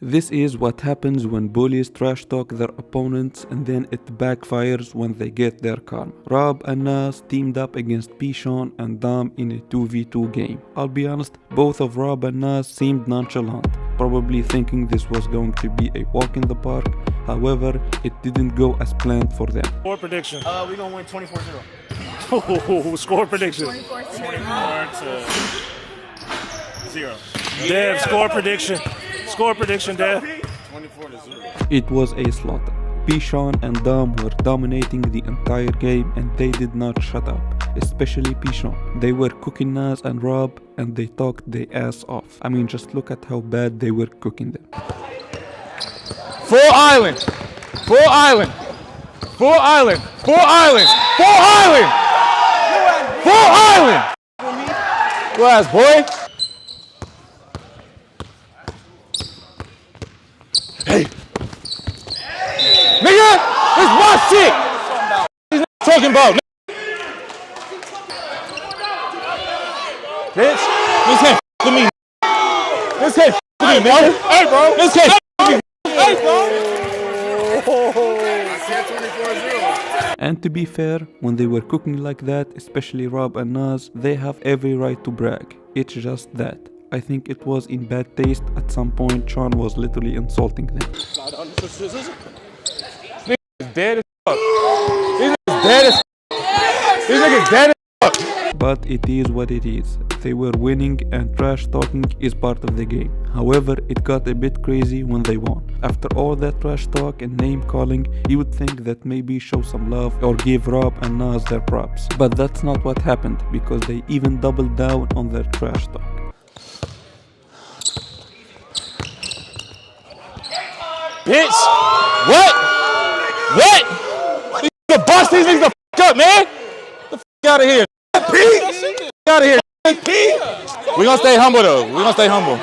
This is what happens when bullies trash talk their opponents and then it backfires when they get their karma. Rob and Nas teamed up against Pishon and Dom in a 2v2 game. I'll be honest, both of Rob and Nas seemed nonchalant, probably thinking this was going to be a walk in the park. However, it didn't go as planned for them. Score prediction. We're going to win 24-0. Oh, score prediction. 24-0. Dev, score prediction. Score prediction, Dev. 24-0. It was a slaughter. Pishon and Dom were dominating the entire game and they did not shut up, especially Pishon. They were cooking Nas and Rob and they talked their ass off. I mean, just look at how bad they were cooking them. Full island! Full island! Full island! Full island! Full island! Full island! Full ass boy! Hey! Nigga! It's my shit! He's not talking about. Bitch! This can't f*** with me. This can't f*** with me, man. Hey, bro! This can't f*** with me. Hey, bro! And to be fair, when they were cooking like that, especially Rob and Nas, they have every right to brag. It's just that I think it was in bad taste. At some point, Sean was literally insulting them. These niggas dead as fuck. These niggas dead as fuck. These niggas dead as fuck. But it is what it is. They were winning and trash talking is part of the game. However, it got a bit crazy when they won. After all that trash talk and name calling, you would think that maybe show some love or give Rob and Nas their props. But that's not what happened, because they even doubled down on their trash talk. Bitch! What? What? You can bust these niggas the f*** up, man! Get the f*** out of here. Pete! Out of here. Pete! We gonna stay humble though. We gonna stay humble.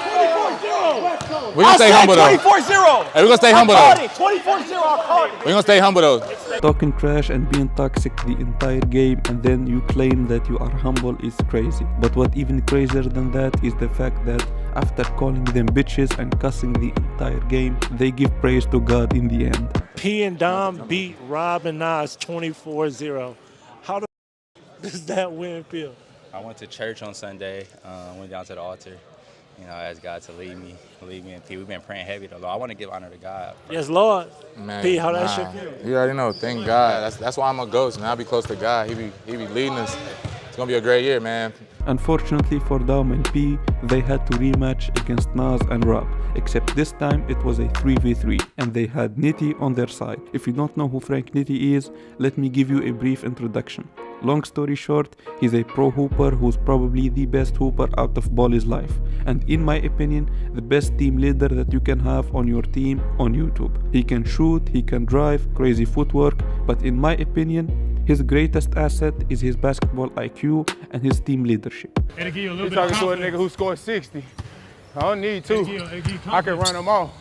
We gonna stay humble though. 24-0. Hey, we gonna stay humble though. 24-0, I'll call it. We gonna stay humble though. Talking trash and being toxic the entire game and then you claim that you are humble is crazy. But what even crazier than that is the fact that after calling them bitches and cussing the entire game, they give praise to God in the end. P and Dom beat Rob and Nas 24-0. How the does that win feel? I went to church on Sunday, went down to the altar. You know, I asked God to lead me and P. We've been praying heavy though. Lord, I want to give honor to God. Yes, Lord. Man, P, how that shit feel? You already know. Thank God. That's why I'm a ghost, man. I'll be close to God. He be leading us. It's gonna be a great year, man. Unfortunately for Dom and P, they had to rematch against Nas and Rob, except this time it was a 3v3 and they had Nitty on their side. If you don't know who Frank Nitty is, let me give you a brief introduction. Long story short, he's a pro hooper who's probably the best hooper out of Bullies' life, and in my opinion, the best team leader that you can have on your team on YouTube. He can shoot, he can drive, crazy footwork, but in my opinion, his greatest asset is his basketball IQ and his team leadership. You're talking to a nigga who scored 60. I don't need two. I can run them all.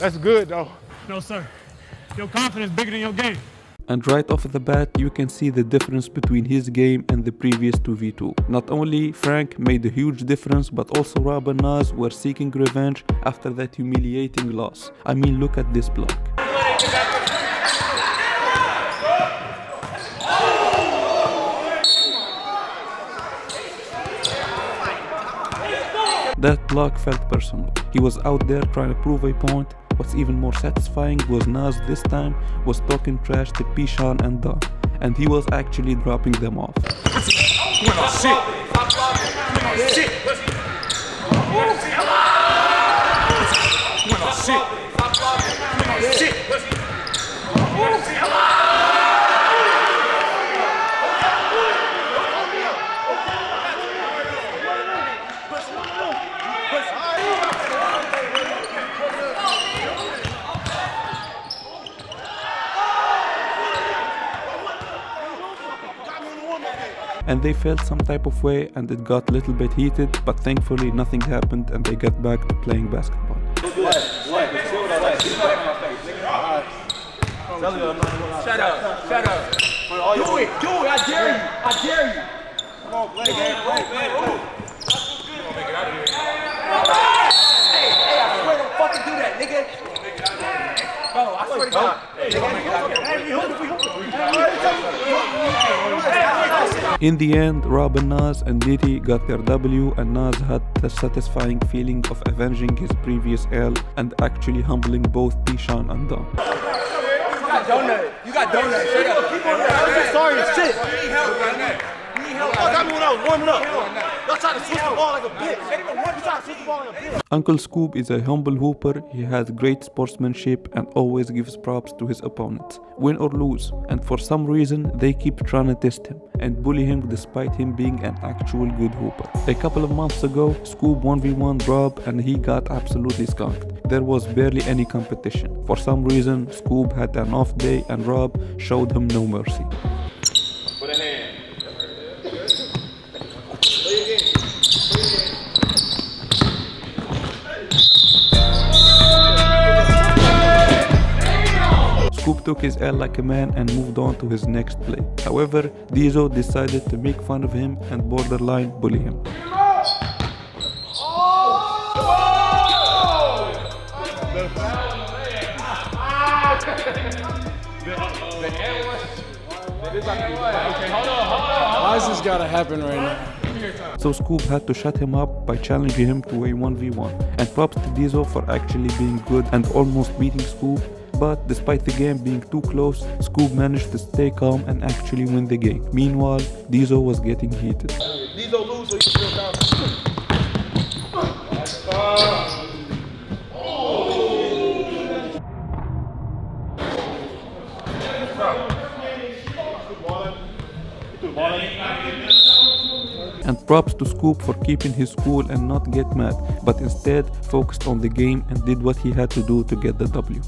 That's good though. No, sir. Your confidence bigger than your game. And right off the bat, you can see the difference between his game and the previous 2v2. Not only Frank made a huge difference, but also Rob and Nas were seeking revenge after that humiliating loss. I mean, look at this block. That block felt personal. He was out there trying to prove a point. What's even more satisfying was Nas this time was talking trash to Pishon and Dom, and he was actually dropping them off. And they felt some type of way and it got a little bit heated, but thankfully nothing happened and they got back to playing basketball. Shut up. Do it, I dare you. Come on, play. fucking do that, nigga. Bro, I swear to God. In the end, Rob and Nas and Nitty got their W, and Nas had the satisfying feeling of avenging his previous L and actually humbling both T-Shan and Dom. You got donut. You got donut. Straight up. I'm just sorry as shit. We need help right now. We need help. Y'all got me when I was warming up. Y'all trying to switch the ball like a bitch. You trying to switch the ball like a bitch. Uncle Scoop is a humble hooper. He has great sportsmanship and always gives props to his opponents, win or lose. And for some reason, they keep trying to test him and bully him despite him being an actual good hooper. A couple of months ago, Scoop 1v1 Rob and he got absolutely skunked. There was barely any competition. For some reason, Scoop had an off day and Rob showed him no mercy. Put a hand. Scoop took his L like a man and moved on to his next play. However, Dizzo decided to make fun of him and borderline bully him. Why is this gotta happen right now? So Scoop had to shut him up by challenging him to a 1v1. And props to Dizzo for actually being good and almost beating Scoop. But despite the game being too close, Scoop managed to stay calm and actually win the game. Meanwhile, Dizzo was getting heated. Dizzo lose so you can feel confident. And props to Scoop for keeping his cool and not get mad, but instead focused on the game and did what he had to do to get the W.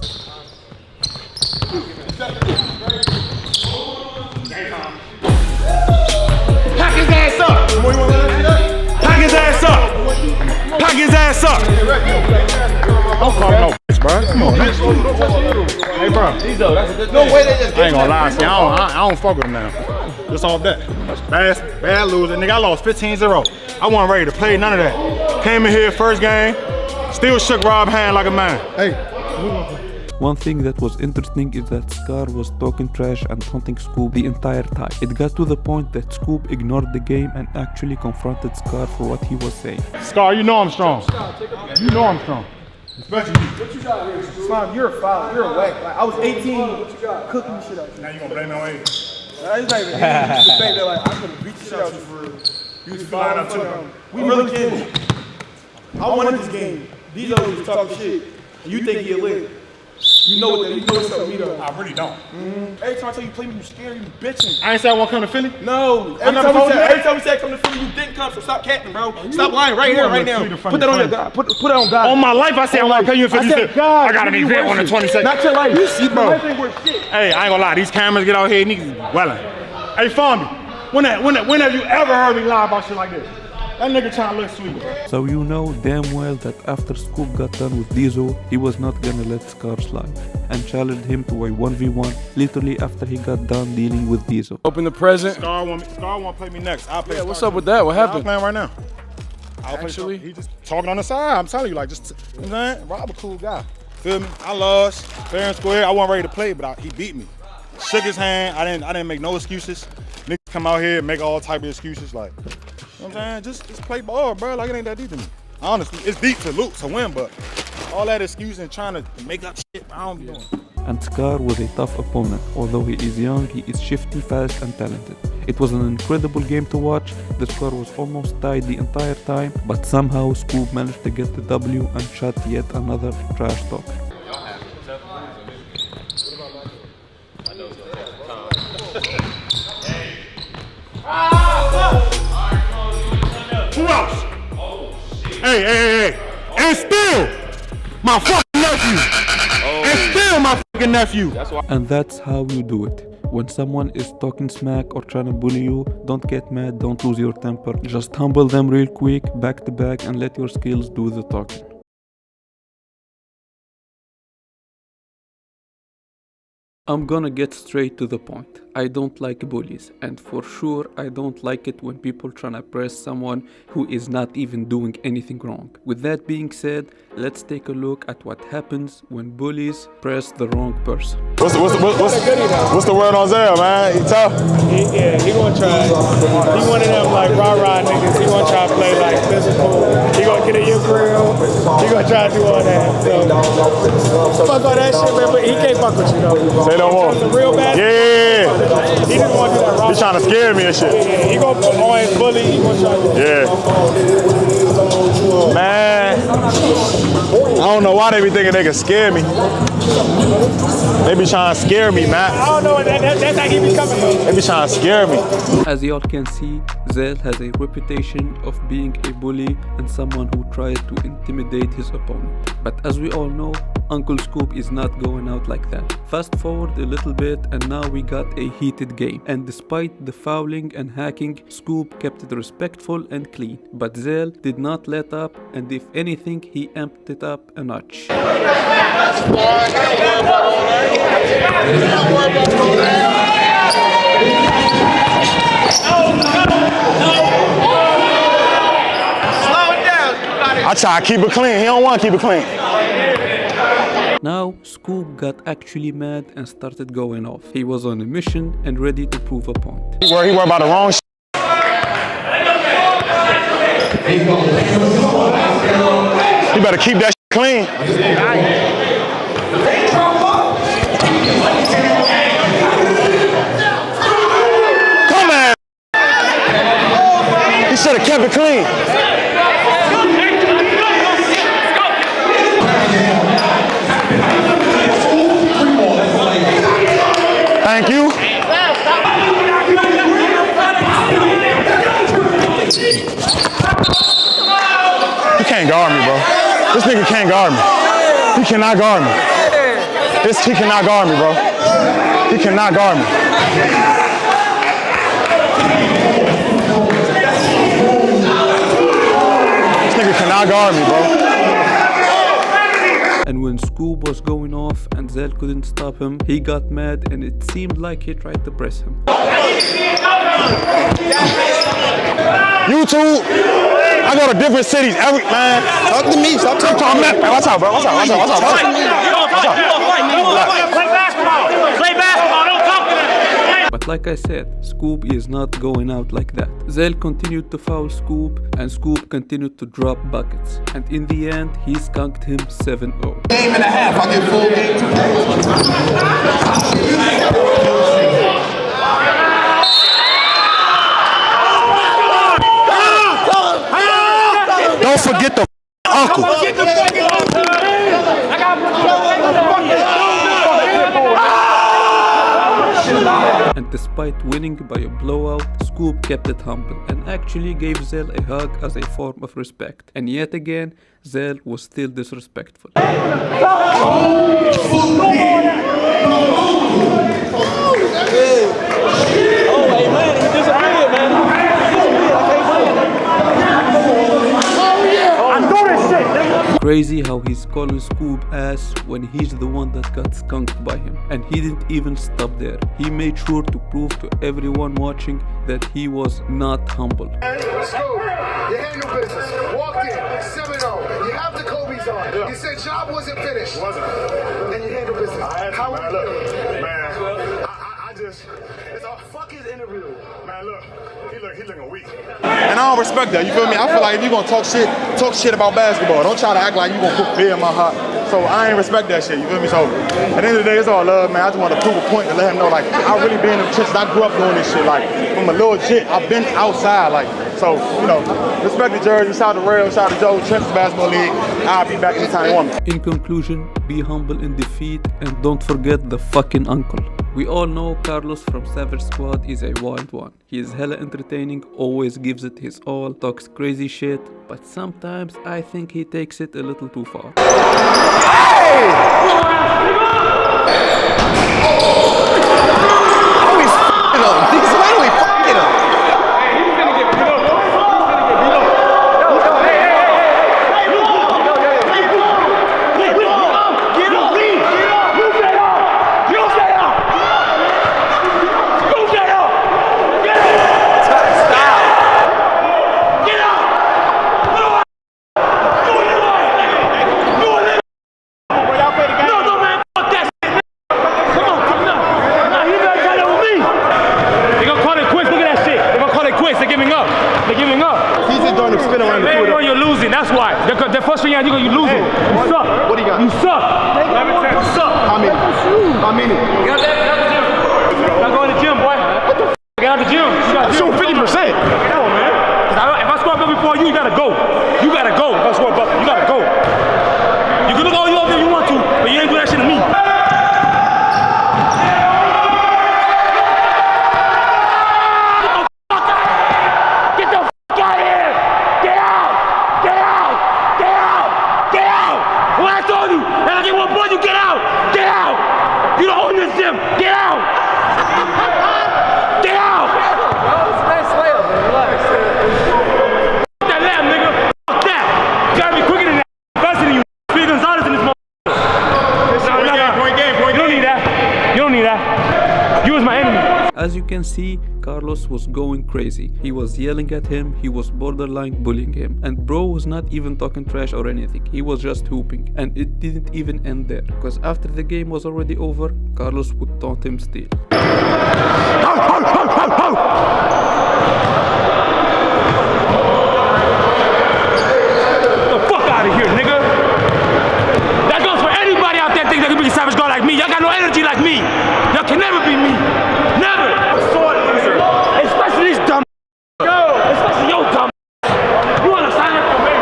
Pack his ass up! Pack his ass up! Pack his ass up! Don't call no bitch, bro. Come on. Hey, bro. No way they just I ain't gonna lie, see, I don't fuck with him now. Just off that. Bad loser. Nigga, I lost 15-0. I wasn't ready to play none of that. Came in here, first game, still shook Rob's hand like a man. Hey. One thing that was interesting is that Scar was talking trash and taunting Scoop the entire time. It got to the point that Scoop ignored the game and actually confronted Scar for what he was saying. Scar, you know I'm strong. You know I'm strong. Especially you. What you got here? Slime, you're a foul. You're a whack. Like, I was 18 cooking the shit out you. Now you gonna blame me on age. It's not even the fact that like, I'm gonna beat the shit out you for real. You was flying up too. We really kidding. I wanted this game. These others was talking shit. You think you're lit. You know what? You know what's up with me though. I really don't. Every time I tell you play me, you scared, you bitching. I ain't say I won't come to Philly. No. Every time we said come to Philly, you didn't come. So stop capping, bro. Stop lying right here, right now. Put that on your God. Put it on God. On my life, I said I want to pay you in 50 cents. I got an event on the 22nd. Not your life. You bro. life ain't worth shit. Hey, I ain't gonna lie. These cameras get out here, niggas welling. Hey, Farmy, when have you ever heard me lie about shit like this? That nigga trying to look sweet. So you know damn well that after Scoop got done with Dizzo, he was not gonna let Scar slide and challenged him to a 1v1 literally after he got done dealing with Dizzo. Open the present. Scar won't play me next. I'll play. Yeah, what's up with that? What happened? I'm playing right now. Actually, he just talking on the side. I'm telling you, like, just, you know what I'm saying? Rob a cool guy. Feel me? I lost fair and square. I wasn't ready to play, but he beat me. Shook his hand. I didn't make no excuses. Niggas come out here and make all type of excuses, like, you know what I'm saying? Just play ball, bro. Like, it ain't that deep to me. Honestly, it's deep to win, but all that excuse and trying to make up shit, I don't be doing. And Scar was a tough opponent. Although he is young, he is shifty, fast and talented. It was an incredible game to watch. The score was almost tied the entire time, but somehow Scoop managed to get the W and shut yet another trash talk. Who else? Hey. And still, my fucking nephew. And still my fucking nephew. And that's how you do it. When someone is talking smack or trying to bully you, don't get mad, don't lose your temper. Just humble them real quick, back to back, and let your skills do the talking. I'm gonna get straight to the point. I don't like bullies, and for sure I don't like it when people tryna press someone who is not even doing anything wrong. With that being said, let's take a look at what happens when bullies press the wrong person. What's the word on Zell, man? He tough? He gonna try. He one of them like rah-rah niggas. He gonna try to play like physical. He gonna get in your grill. He gonna try to do all that. So fuck all that shit, man. But he can't fuck with you though. Say no more. The real bad. Yeah. He just want to do that. He's trying to scare me and shit. Yeah, he gonna put on his bully. He gonna try to do that. Yeah. Man, I don't know why they be thinking they can scare me. They be trying to scare me, man. I don't know. That's how he be coming from. They be trying to scare me. As y'all can see, Zell has a reputation of being a bully and someone who tries to intimidate his opponent. But as we all know, Uncle Scoop is not going out like that. Fast forward a little bit and now we got a heated game. And despite the fouling and hacking, Scoop kept it respectful and clean. But Zell did not let up, and if anything, he amped it up a notch. I try to keep it clean. He don't want to keep it clean. Now, Scoop got actually mad and started going off. He was on a mission and ready to prove a point. He worried about the wrong shit. You better keep that shit clean. Come on. He should have kept it clean. Thank you. You can't guard me, bro. This nigga can't guard me. He cannot guard me. He cannot guard me, bro. He cannot guard me. This nigga cannot guard me, bro. And when Scoop was going off and Zell couldn't stop him, he got mad and it seemed like he tried to press him. YouTube, I go to different cities every, man. Talk to me, stop talking. Watch out, bro. Watch out. Play basketball, don't talk to them. But like I said, Scoop is not going out like that. Zell continued to foul Scoop and Scoop continued to drop buckets. And in the end, he skunked him 7-0. Game and a half, I get full game. Don't forget the uncle. And despite winning by a blowout, Scoop kept it humble and actually gave Zell a hug as a form of respect. And yet again, Zell was still disrespectful. Crazy how he's calling Scoop ass when he's the one that got skunked by him. And he didn't even stop there. He made sure to prove to everyone watching that he was not humble. Scoop, you handle business. Walked in, 7-0. You have the Kobe's on. You said job wasn't finished. Wasn't. And you handle business. I had to, How man. Look, man. I just, it's all fuck his interview. Man, look, he looking weak. And I don't respect that, you feel me? I feel like if you're gonna talk shit about basketball. Don't try to act like you gonna put fear in my heart. So I ain't respect that shit, you feel me? So at the end of the day, it's all love, man. I just want to prove a point to let him know, like, I really been in the trenches. I grew up doing this shit, like, from a little shit. I've been outside, like, so, you know, respect the Jersey, shout out to Rail, shout out to Joe, Trenches Basketball League. I'll be back anytime you want me. In conclusion, be humble in defeat and don't forget the fucking uncle. We all know Carlos from Savage Squad is a wild one. He is hella entertaining, always gives it his all, talks crazy shit, but sometimes I think he takes it a little too far. they're giving up. They're giving up. He's just doing a spin around the field. You're losing, that's why. The first thing you're losing. You suck. What do you got? You suck. You suck. How many? How many? Get out the gym. Now go in the gym, boy. What the f? Get out the gym. I'm shooting 50%. Come on, man. If I score a bucket before you, you gotta go. You gotta go. If I score a bucket, you gotta go. You can look all you up if you want to, but you ain't do that shit to me. As you can see, Carlos was going crazy. He was yelling at him, he was borderline bullying him. And bro was not even talking trash or anything, he was just hooping. And it didn't even end there, because after the game was already over, Carlos would taunt him still. The fuck out of here, nigga! That goes for anybody out there thinking they can be a savage guard like me. Y'all got no energy like me. Y'all can never be me. Never! Especially this dumb. Especially your dumb. You wanna sign up for me?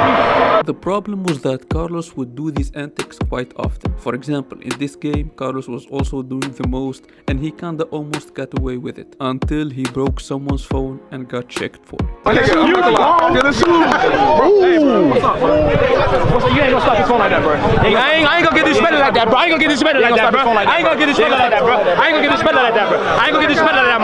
The problem was that Carlos would do these antics quite often. For example, in this game, Carlos was also doing the most, and he kinda almost got away with it until he broke someone's phone and got checked for it. You ain't gonna stop his phone like that, bro. I ain't gonna get disrespected like that, bro. I ain't gonna get disrespected like that, bro. I ain't gonna get disrespected like that, bro. I ain't gonna get disrespected like that, bro. I ain't gonna get disrespected like that.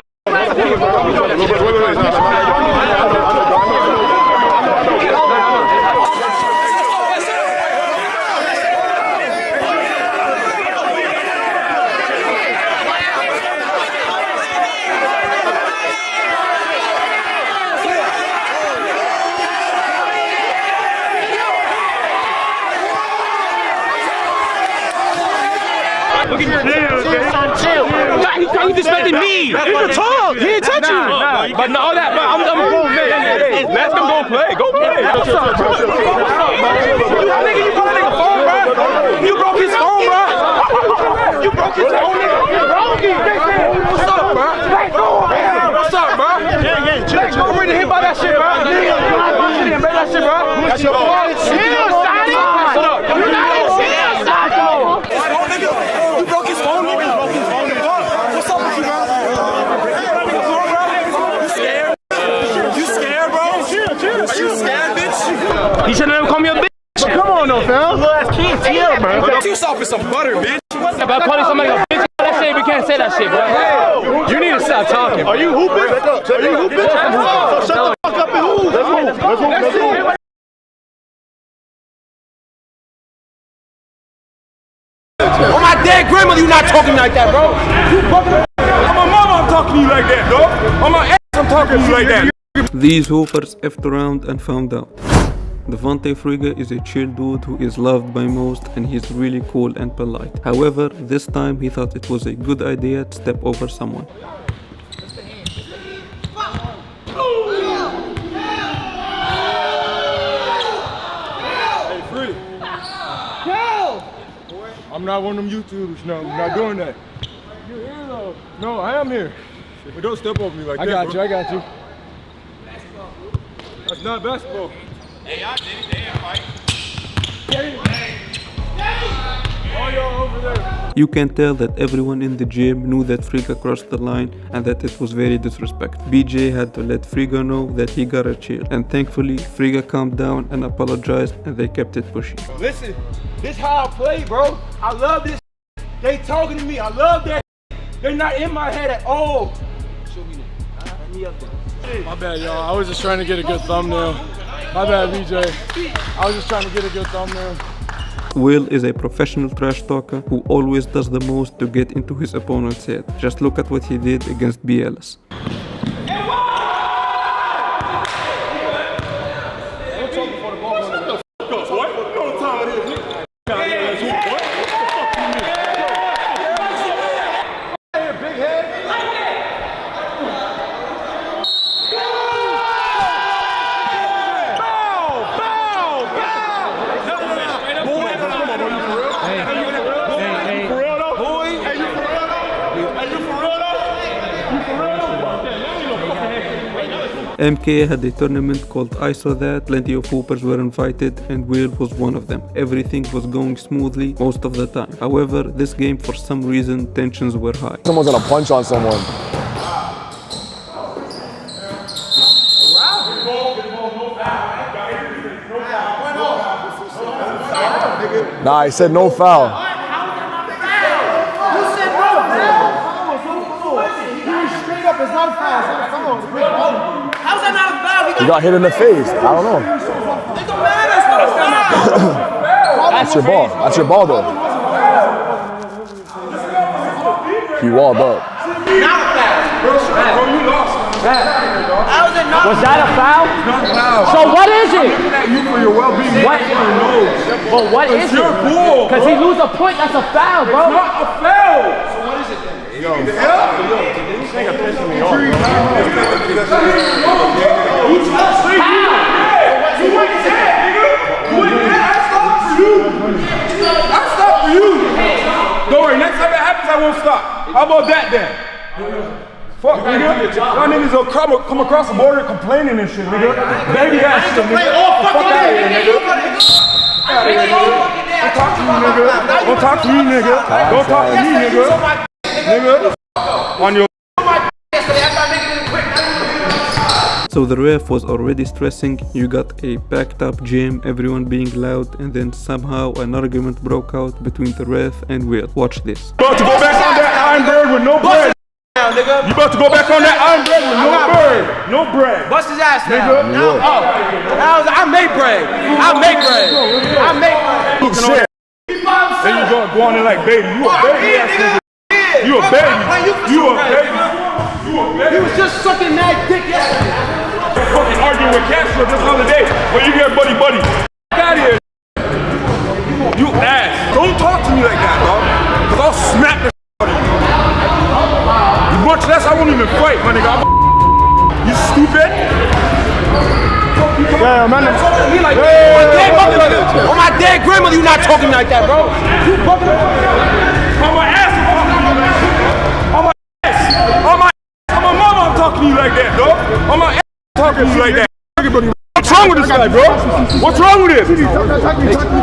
He disrespected me. He can talk. He ain't touch you. But no, all that. But I'm a grown man. Let them go play. Go play. What's up, bro? You broke a nigga phone, bro. You broke his phone, bro. You broke his phone, nigga. What's up, bro? What's up, bro? Yeah. Go ready to hit by that shit, bro. Break that shit, bro. That's your fault. Chill, Sonny. Shut up. You broke his phone, nigga. He should never call me a bitch. But come on, though, fam. Little ass kids here, bro. You soft with some butter, bitch. About calling somebody a bitch, that shit, we can't say that shit, bro. You need to stop talking. Are you hooping? Are you hooping? So shut the fuck up and hoop. Let's hoop. On my dead grandmother, you not talking like that, bro. On my mama, I'm talking to you like that, dog. On my ass, I'm talking to you like that. These hoopers effed around and found out. Devontae Friga is a chill dude who is loved by most, and he's really cool and polite. However, this time he thought it was a good idea to step over someone. Hey, Free. I'm not one of them YouTubers. No, I'm not doing that. You're here though. No, I am here. But don't step over me like that. I got you. That's not basketball. Hey, I did it. They ain't fight. All y'all over there. You can tell that everyone in the gym knew that Friga crossed the line and that it was very disrespectful. BJ had to let Friga know that he gotta chill, and thankfully Friga calmed down and apologized, and they kept it pushing. Listen, this how I play, bro. I love this. They talking to me. I love that. They're not in my head at all. Show me that. Let me up there. My bad, y'all. I was just trying to get a good thumbnail. My bad, BJ. I was just trying to get a good thumbnail. Will is a professional trash talker who always does the most to get into his opponent's head. Just look at what he did against BLS. MK had a tournament called I Saw That, plenty of hoopers were invited and Will was one of them. Everything was going smoothly most of the time. However, this game for some reason tensions were high. Someone's gonna punch on someone. Nah, I said no foul. How is that not a foul? You said no foul. Straight up, it's not a foul. How is that not a foul? He got hit in the face. I don't know. It don't matter. It's not a foul. That's your ball. That's your ball, though. He walled up. Not a foul. Bro, you lost. How is it not? Was that a foul? It's not a foul. So what is it? I'm looking at you for your well-being. What? Well, what is it? It's your ball. Because he lose a point, that's a foul, bro. It's not a foul. So what is it then? Yo, this nigga pissing me off, bro. You went dead, nigga. You went dead. I stopped for you. I stopped for you. Don't worry, next time that happens, I won't stop. How about that then? Fuck, nigga. Y'all niggas will come across the border complaining and shit, nigga. Baby ass shit, nigga. Fuck out of here, nigga. Don't talk to me, nigga. Don't talk to me, nigga. Don't talk to me, nigga. Nigga. On your. So the ref was already stressing, you got a backed up gym, everyone being loud, and then somehow an argument broke out between the ref and Will. Watch this. About to go back on that iron bird with no bread. You about to go back on that iron bread with no bird. No bread. Bust his ass nigga. now. I make bread. I make bread. I make bread. Shit. Then you go on in like baby. You a baby ass nigga. You a baby. You a baby. You a baby. He was just sucking mad dick yesterday. Fucking arguing with Castro this other day. When you get buddy. Get out of here. You ass. Don't talk to me like that, dog. Cause I'll smack the shit out of you. Much less I won't even fight, my nigga. You stupid? Yeah, man. On my dead grandmother, you not talking like that, bro. You fucking on my ass. On my ass. On my ass. On my mama, I'm talking to you like that, dog. On my ass, I'm talking to you like that. What's wrong with this guy, bro? What's wrong with him?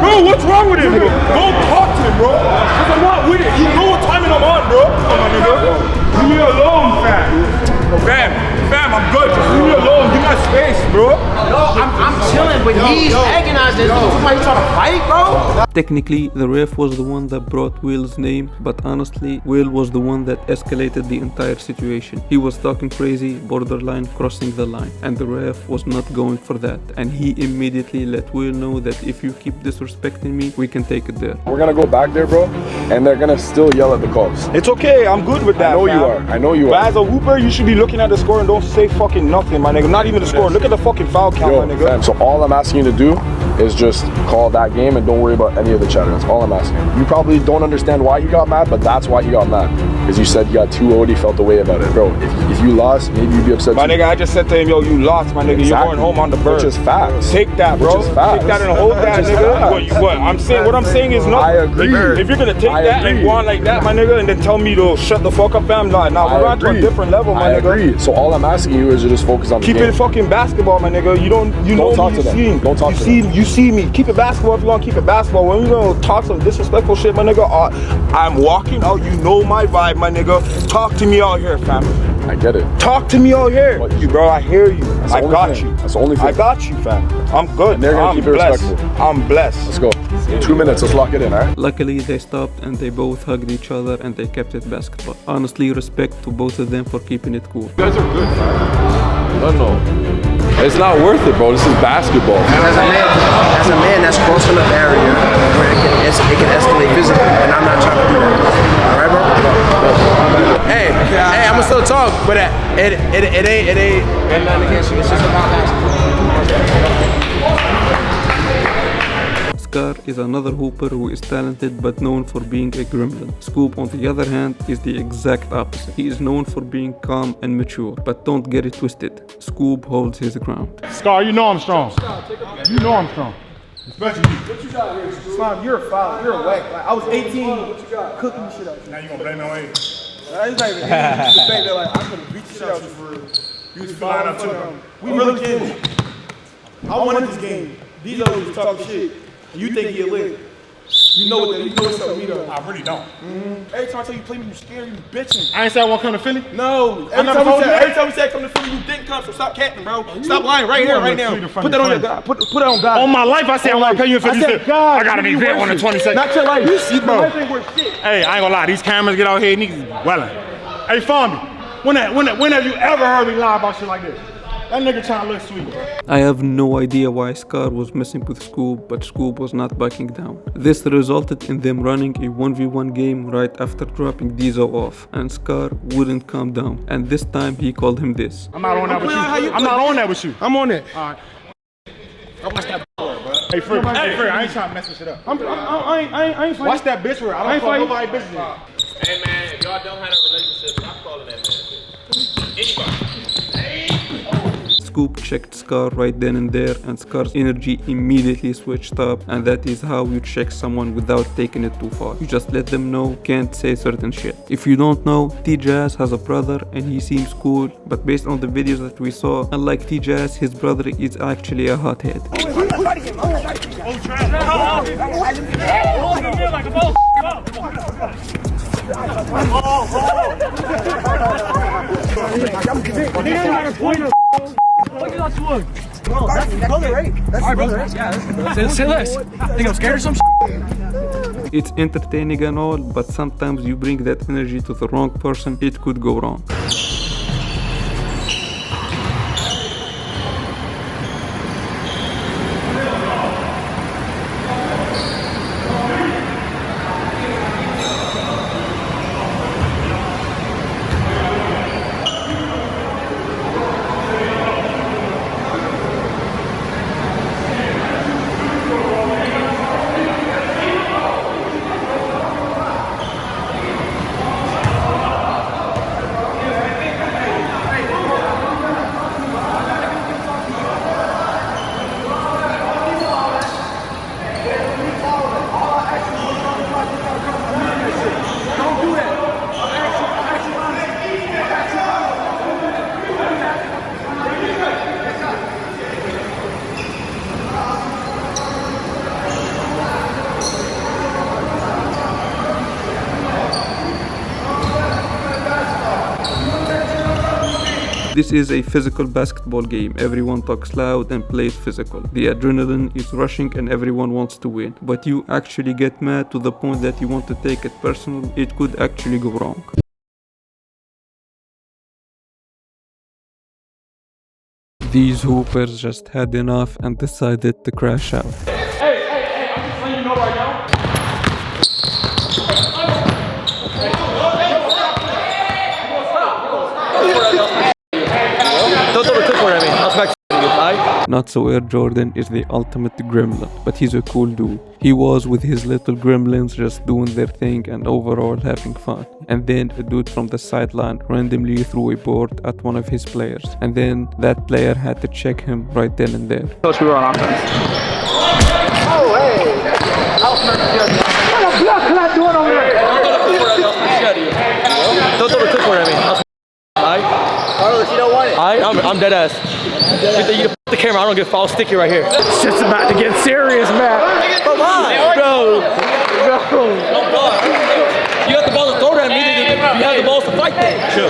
Bro, what's wrong with him, bro? Go talk to him, bro. Cause I'm not with it. You know what timing I'm on, bro. Come on, nigga. Leave me alone, fam, I'm good. Just leave me alone. Give me my space, bro. No, I'm chilling, but he's agonizing. Somebody trying to fight, bro? Technically, the ref was the one that brought Will's name, but honestly, Will was the one that escalated the entire situation. He was talking crazy, borderline crossing the line, and the ref was not going for that. And he immediately let Will know that if you keep disrespecting me, we can take it there. We're gonna go back there, bro, and they're gonna still yell at the calls. It's okay, I'm good with that. I know you are. I know you are. But as a hooper, you should be looking at the score and don't say fucking nothing, my nigga. Not even the score. Look at the fucking foul count, my nigga. Fam, so all I'm asking you to do is just call that game and don't worry about any of the chatter. That's all I'm asking. You probably don't understand why he got mad, but that's why he got mad. Because you said you got 2-0, he felt the way about it. Bro, if you lost, maybe you'd be upset my too. nigga, I just said to him, yo, you lost, my nigga. Exactly. You're going home on the bird. Which is facts. Take that, bro. Which is facts. Take that and hold that, nigga. What I'm saying is no. I agree. If you're gonna take that and go on like that, my nigga, and then tell me to shut the fuck up, fam. Nah, we're on to a different level, my nigga. I agree. So all I'm asking you is to just focus on the game. Keep it fucking basketball, my nigga. You don't talk to them. Don't talk to them. You see me. Keep it basketball if you want to keep it basketball. When we gonna talk some disrespectful shit, my nigga, I'm walking out. You know my vibe, my nigga. Talk to me out here, fam. I get it. Talk to me out here. You, bro, I hear you. I got you. That's the only thing. I got you, fam. I'm good. And they're gonna keep it respectful. I'm blessed. Let's go. 2 minutes, let's lock it in, alright? Luckily, they stopped and they both hugged each other and they kept it basketball. Honestly, respect to both of them for keeping it cool. You guys are good, man. No. It's not worth it, bro. This is basketball. As a man that's crossing a barrier where it can escalate physically, and I'm not trying to do that. All right, bro? Hey, I'm gonna still talk, but it ain't nothing against you. It's just about basketball. Scar is another hooper who is talented but known for being a gremlin. Scoop, on the other hand, is the exact opposite. He is known for being calm and mature, but don't get it twisted. Scoop holds his ground. Scar, you know I'm strong. You know I'm strong. Especially you. What you got here? Slime, you're a foul. You're a whack. Like, I was 18. What you got? Cooking shit out. Now you gonna blame me on age. He's not even debate. Like, I'm gonna beat the shit out of you for real. You was flying up to him. We really can. I wanted this game. These other was talking shit. And you think you're lit. You know what's up with me though. I really don't. Every time I tell you play me, you scared, you bitching. I ain't say I want to come to Philly. No. Every time we said come to Philly, you didn't come. So stop capping, bro. Stop lying right here, right now. Put that on your God. Put it on God. On my life, I say I want to pay you in 50 cents. I got an event on the 22nd. Not your life. You bro. Life ain't worth shit. Hey, I ain't gonna lie. These cameras get out here, niggas welling. Hey, Farmy, when have you ever heard me lie about shit like this? That nigga trying to look sweet. I have no idea why Scar was messing with Scoop, but Scoop was not backing down. This resulted in them running a 1v1 game right after dropping Diesel off, and Scar wouldn't calm down, and this time he called him this. I'm not on that with you. I'm not on that with you. I'm on it. All right. Hey, Free, I ain't trying to mess this shit up. I ain't Watch that bitch word. I don't call nobody business. Hey, man, if y'all don't have a relationship, I'm calling that man. Anybody. Scoop checked Scar right then and there, and Scar's energy immediately switched up, and that is how you check someone without taking it too far. You just let them know, can't say certain shit. If you don't know, T-Jazz has a brother and he seems cool, but based on the videos that we saw, unlike T-Jazz, his brother is actually a hothead. Look at that one. Bro, that's brother, right? That's all right, brother. Yeah, say less. Think I'm scared or some shit? It's entertaining and all, but sometimes you bring that energy to the wrong person, it could go wrong. This is a physical basketball game. Everyone talks loud and plays physical. The adrenaline is rushing and everyone wants to win. But you actually get mad to the point that you want to take it personal. It could actually go wrong. These hoopers just had enough and decided to crash out. Hey, I'm just letting you know right now. Don't throw the clipboard at me. I'll smack you, alright? Not so Air Jordan is the ultimate gremlin, but he's a cool dude. He was with his little gremlins just doing their thing and overall having fun. And then a dude from the sideline randomly threw a board at one of his players. And then that player had to check him right then and there. Coach, we were on offense. Oh, hey! What a block clot doing over there? Don't throw the clipboard at me. Alright? Carlos, you don't want it. I'm dead ass. You put the camera, I don't get foul sticky right here. Shit's about to get serious, man. Come on, bro. You got the balls to throw at me, you have the balls to fight that. Sure.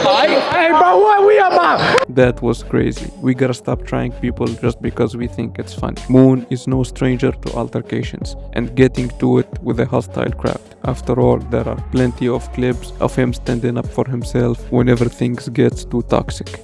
Hey, bro, what we about? That was crazy. We gotta stop trying people just because we think it's funny. Moon is no stranger to altercations and getting to it with a hostile crowd. After all, there are plenty of clips of him standing up for himself whenever things gets too toxic.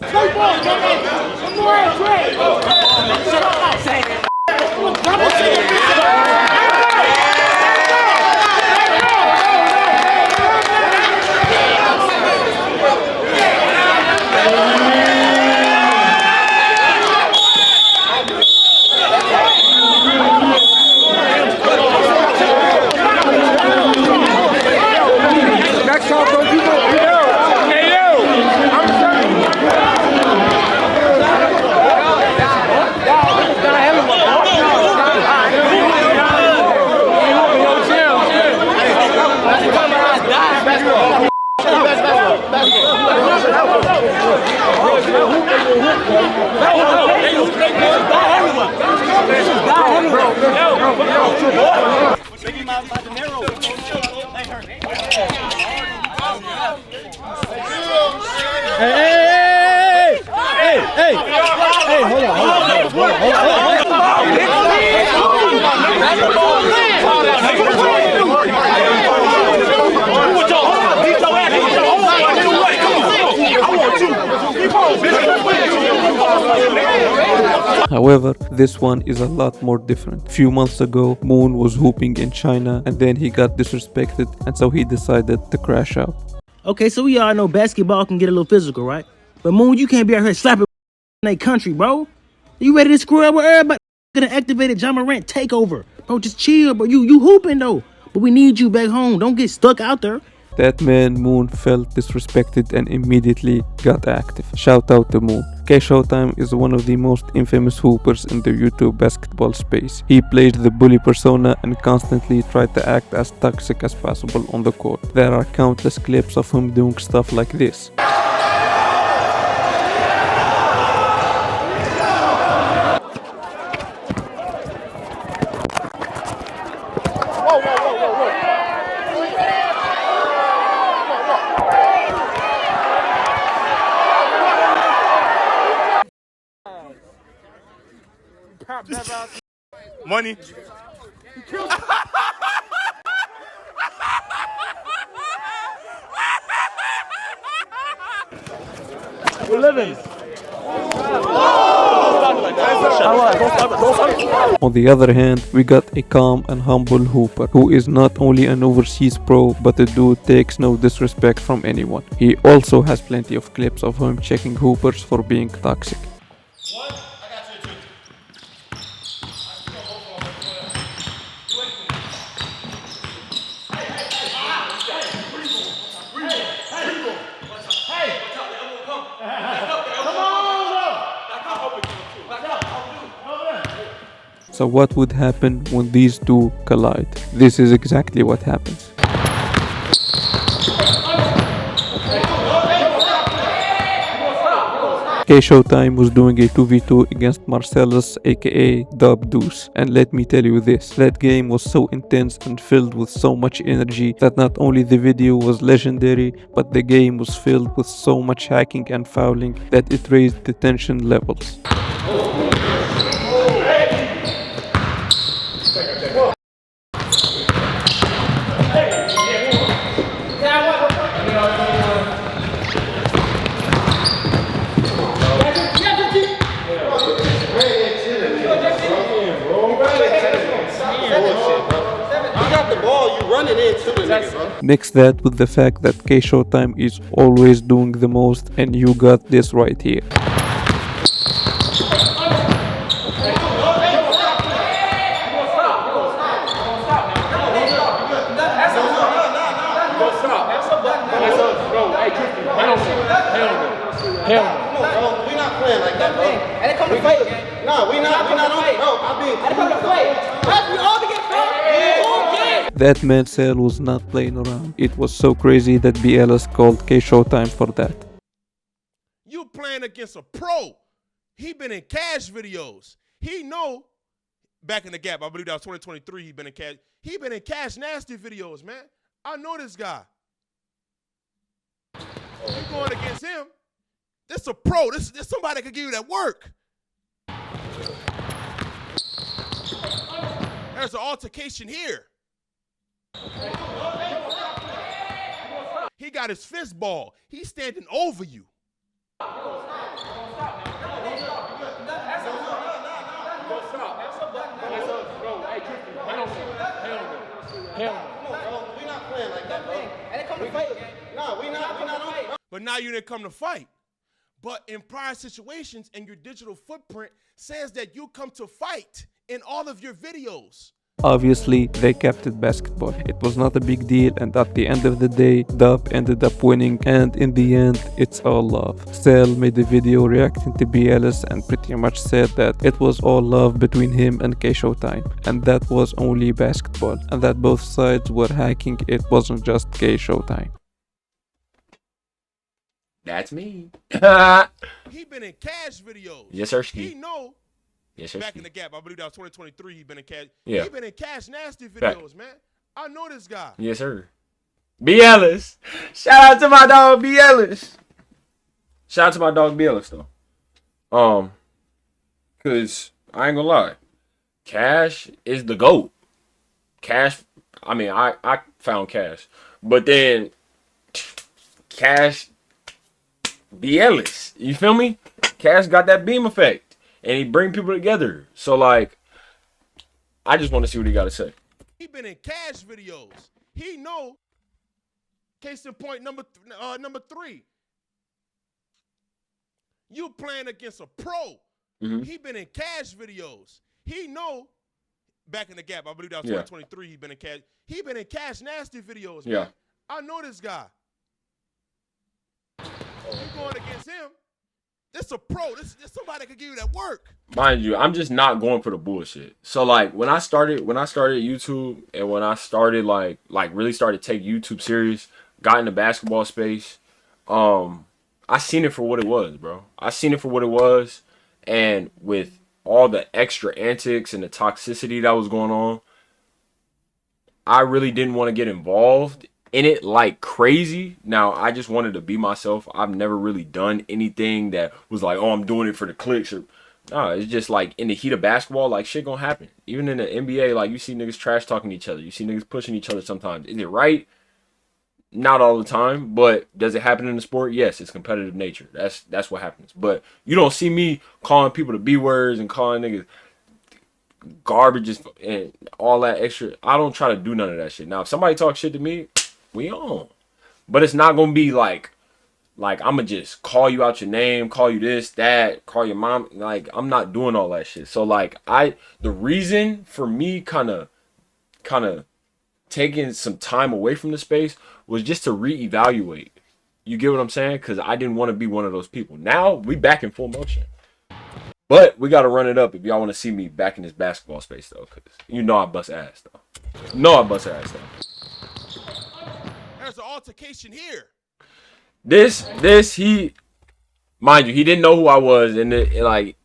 However, this one is a lot more different. Few months ago, Moon was hooping in China and then he got disrespected, and so he decided to crash out. Okay, so we all know basketball can get a little physical, right? But Moon, you can't be out here slapping in a country, bro. You ready to screw up with everybody? Gonna activate a John Morant takeover. Bro, just chill, bro. You hooping though. But we need you back home. Don't get stuck out there. That man, Moon, felt disrespected and immediately got active. Shout out to Moon. Showtime is one of the most infamous hoopers in the YouTube basketball space. He played the bully persona and constantly tried to act as toxic as possible on the court. There are countless clips of him doing stuff like this. Money. We're living. On the other hand, we got a calm and humble hooper who is not only an overseas pro, but the dude takes no disrespect from anyone. He also has plenty of clips of him checking hoopers for being toxic. So what would happen when these two collide? This is exactly what happens. Showtime was doing a 2v2 against Marcellus aka Dub Deuce, and let me tell you this, that game was so intense and filled with so much energy that not only the video was legendary, but the game was filled with so much hacking and fouling that it raised the tension levels. Mix that with the fact that Showtime is always doing the most, and you got this right here. That man Cell was not playing around. It was so crazy that BLS called Showtime for that. You playing against a pro. He been in cash videos. He know back in the gap, I believe that was 2023, he been in cash nasty videos, man. I know this guy. You going against him, this a pro. This somebody that could give you that work. There's an altercation here. He got his fist ball. He's standing over you. But now you didn't come to fight. But in prior situations, and your digital footprint says that you come to fight in all of your videos. Obviously, they kept it basketball. It was not a big deal, and at the end of the day, Dub ended up winning, and in the end, it's all love. Cell made a video reacting to BLS and pretty much said that it was all love between him and Showtime, and that was only basketball, and that both sides were hacking. It wasn't just Showtime. That's me. He been in cash videos. Yes, sir. He know. Yes, sir. Back in the gap, I believe that was 2023. He been in cash. Yeah. He been in cash nasty videos, man. I know this guy. Yes, sir. B. Ellis. Shout out to my dog B. Ellis. Shout out to my dog B. Ellis though. Cause I ain't gonna lie, Cash is the GOAT. Cash. I mean, I found Cash, but then Cash B. Ellis. You feel me? Cash got that beam effect. and he bring people together. So like, I just want to see what he got to say. He been in cash videos. He know. Case in point number 3. You playing against a pro. He been in cash videos. He know. Back in the gap, I believe that was 2023. He been in cash. He been in cash nasty videos. Man. I know this guy. You going against him? This a pro. This somebody that could give you that work. Mind you, I'm just not going for the bullshit. So like when I started YouTube and when I started like really started to take YouTube serious, got in the basketball space, I seen it for what it was, bro. I seen it for what it was, and with all the extra antics and the toxicity that was going on, I really didn't want to get involved in it like crazy. Now, I just wanted to be myself. I've never really done anything that was like, oh, I'm doing it for the clicks. Or, no, it's just like in the heat of basketball, like shit gonna happen. Even in the NBA, like you see niggas trash talking each other. You see niggas pushing each other sometimes. Is it right? Not all the time, but does it happen in the sport? Yes, it's competitive nature. That's what happens. But you don't see me calling people the B words and calling niggas garbage and all that extra. I don't try to do none of that shit. Now, if somebody talks shit to me, we on. But it's not gonna be like I'ma just call you out your name, call you this, that, call your mom. Like, I'm not doing all that shit. So like the reason for me kind of taking some time away from the space was just to reevaluate. You get what I'm saying? Because I didn't want to be one of those people. Now we back in full motion. But we got to run it up if y'all want to see me back in this basketball space, though. Because you know I bust ass, though. There's an altercation here. He, mind you, he didn't know who I was in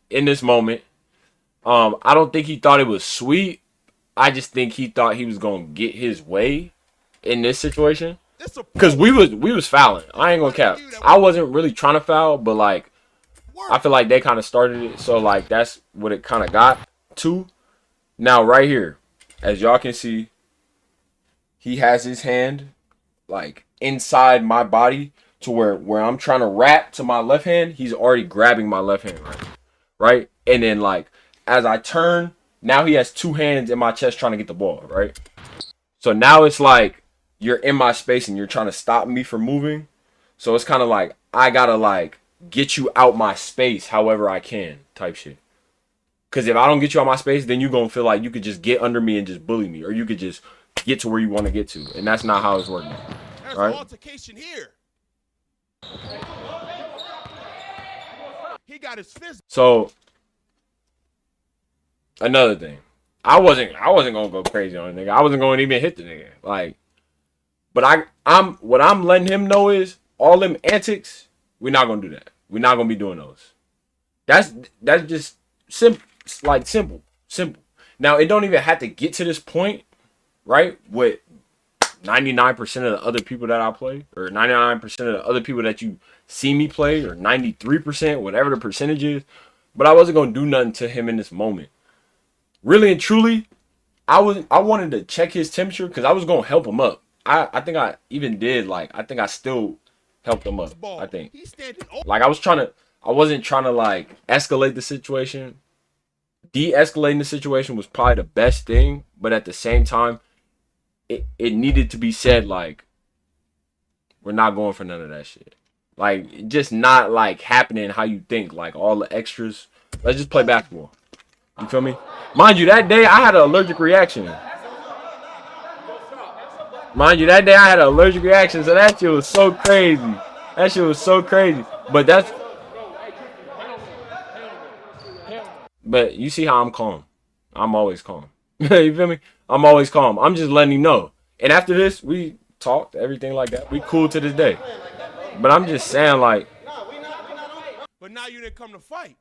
this moment. I don't think he thought it was sweet. I just think he thought he was going to get his way in this situation. Because we was fouling. I ain't going to cap. I wasn't really trying to foul, but like, I feel like they kind of started it. So like, that's what it kind of got to. Now right here, as y'all can see, he has his hand like inside my body to where I'm trying to wrap to my left hand. He's already grabbing my left hand, right? And then like, as I turn, now he has two hands in my chest trying to get the ball, right? So now it's like, you're in my space and you're trying to stop me from moving. So it's kind of like, I gotta like get you out my space however I can type shit. Because if I don't get you out my space, then you're going to feel like you could just get under me and just bully me. Or you could just get to where you want to get to. And that's not how it's working. There's right? an altercation here. He got his fist. So, another thing. I wasn't going to go crazy on the nigga. I wasn't going to even hit the nigga. Like, but what I'm letting him know is all them antics, we're not gonna do that. We're not gonna be doing those. That's just simple. Like simple. Now it don't even have to get to this point, right? With 99% of the other people that I play, or 99% of the other people that you see me play, or 93%, whatever the percentage is. But I wasn't gonna do nothing to him in this moment. Really and truly, I wanted to check his temperature because I was gonna help him up. I think I even did, like, I think I still helped him up, I think. Like, I wasn't trying to, like, escalate the situation. De-escalating the situation was probably the best thing, but at the same time, it needed to be said, like, we're not going for none of that shit. Like, just not, like, happening how you think, like, all the extras. Let's just play basketball. You feel me? Mind you, that day, I had an allergic reaction. So that shit was so crazy. But you see how I'm calm. I'm always calm. You feel me? I'm always calm. I'm just letting you know. And after this, we talked, everything like that. We cool to this day. But I'm just saying, like. But now you didn't come to fight.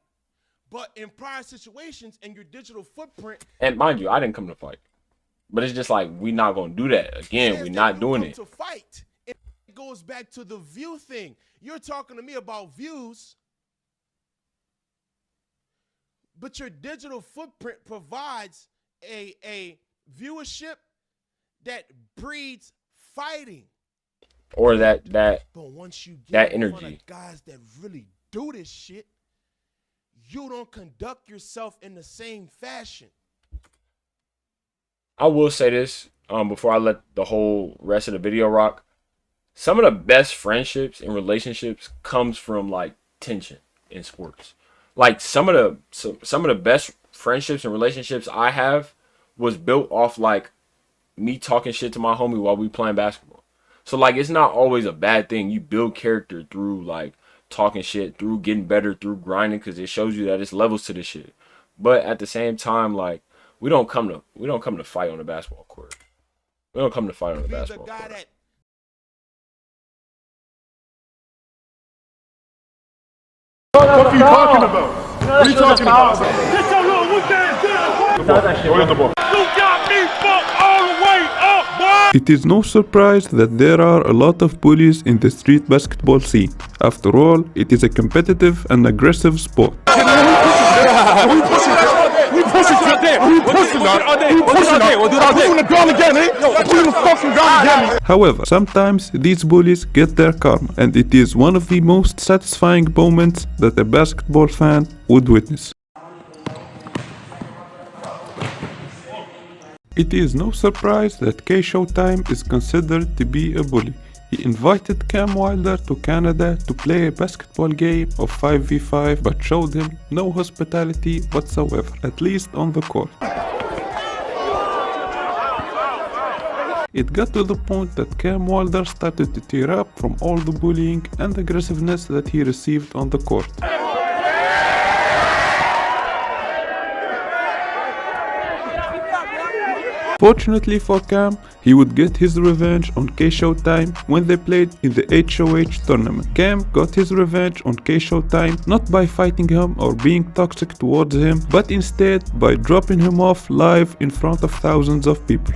But in prior situations and your digital footprint. And mind you, I didn't come to fight. But it's just like, we're not going to do that. Again, we're not doing it. To fight. It goes back to the view thing. You're talking to me about views. But your digital footprint provides a viewership that breeds fighting. Or that but once you get that in energy. front of guys that really do this shit, you don't conduct yourself in the same fashion. I will say this before I let the whole rest of the video rock. Some of the best friendships and relationships comes from like tension in sports. Like some of the best friendships and relationships I have was built off like me talking shit to my homie while we playing basketball. So like it's not always a bad thing. You build character through like talking shit, through getting better, through grinding, because it shows you that it's levels to this shit. But at the same time, like we don't come to fight on the basketball court. We don't come to fight on the basketball court. What are you talking about? What are you talking about? Get your little weak ass down. Go get the ball. You got me fucked all the way up, boy. It is no surprise that there are a lot of bullies in the street basketball scene. After all, it is a competitive and aggressive sport. However, sometimes these bullies get their karma, and it is one of the most satisfying moments that a basketball fan would witness. It is no surprise that Showtime is considered to be a bully. He invited Cam Wilder to Canada to play a basketball game of 5v5 but showed him no hospitality whatsoever, at least on the court. It got to the point that Cam Wilder started to tear up from all the bullying and aggressiveness that he received on the court. Fortunately for Cam, he would get his revenge on Showtime when they played in the HOH tournament. Cam got his revenge on Showtime not by fighting him or being toxic towards him, but instead by dropping him off live in front of thousands of people.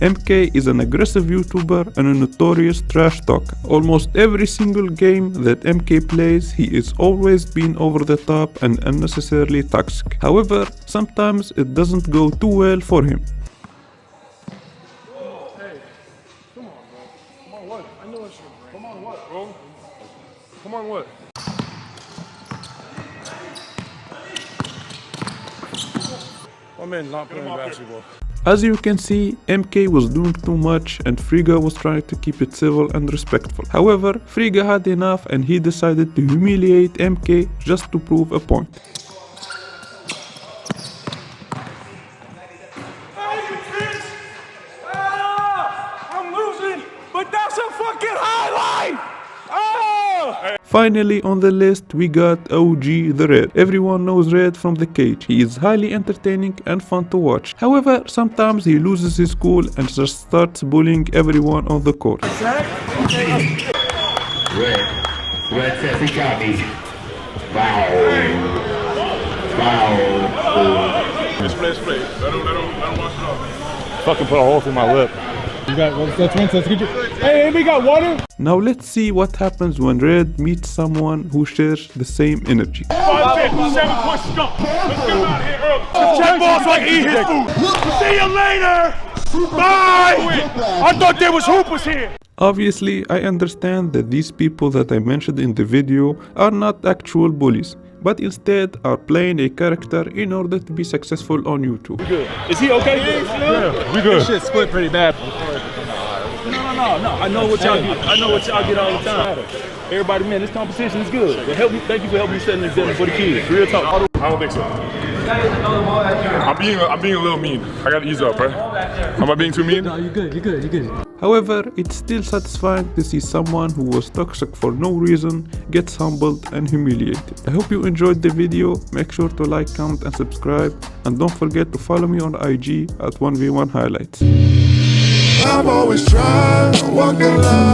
MK is an aggressive YouTuber and a notorious trash talker. Almost every single game that MK plays, he is always been over the top and unnecessarily toxic. However, sometimes it doesn't go too well for him. Hey, come on, bro. Come on, what? I know it's your brain. Come on, what, bro? Come on, what? My man not playing basketball. As you can see, MK was doing too much and Friga was trying to keep it civil and respectful. However, Friga had enough and he decided to humiliate MK just to prove a point. I'm losing, but that's a fucking highlight. Finally on the list we got OG the Red. Everyone knows Red from the cage. He is highly entertaining and fun to watch. However, sometimes he loses his cool and just starts bullying everyone on the court. Red says he got me. Foul. Let's play. Let him wash it off. Fucking put a hole through my lip. You got that's one sense. Hey, we got water. Now let's see what happens when Red meets someone who shares the same energy. 5, 7 points to go. Let's get him out of here early. Check ball so I can eat his food. See you later. Bye. I thought there was hoopers here. Obviously, I understand that these people that I mentioned in the video are not actual bullies, but instead are playing a character in order to be successful on YouTube. Good. Is he okay? Yeah, we good. This shit split pretty bad. No. I know what y'all get. I know what y'all get all the time. Everybody, man, this competition is good. Thank you for helping me set an example for the kids. Real talk. I don't think so. I'm being a little mean. I gotta ease up, right? Am I being too mean? No, you're good. However, it's still satisfying to see someone who was toxic for no reason gets humbled and humiliated. I hope you enjoyed the video. Make sure to like, comment and subscribe, and don't forget to follow me on IG at 1v1 highlights. I'm always trying to walk the line.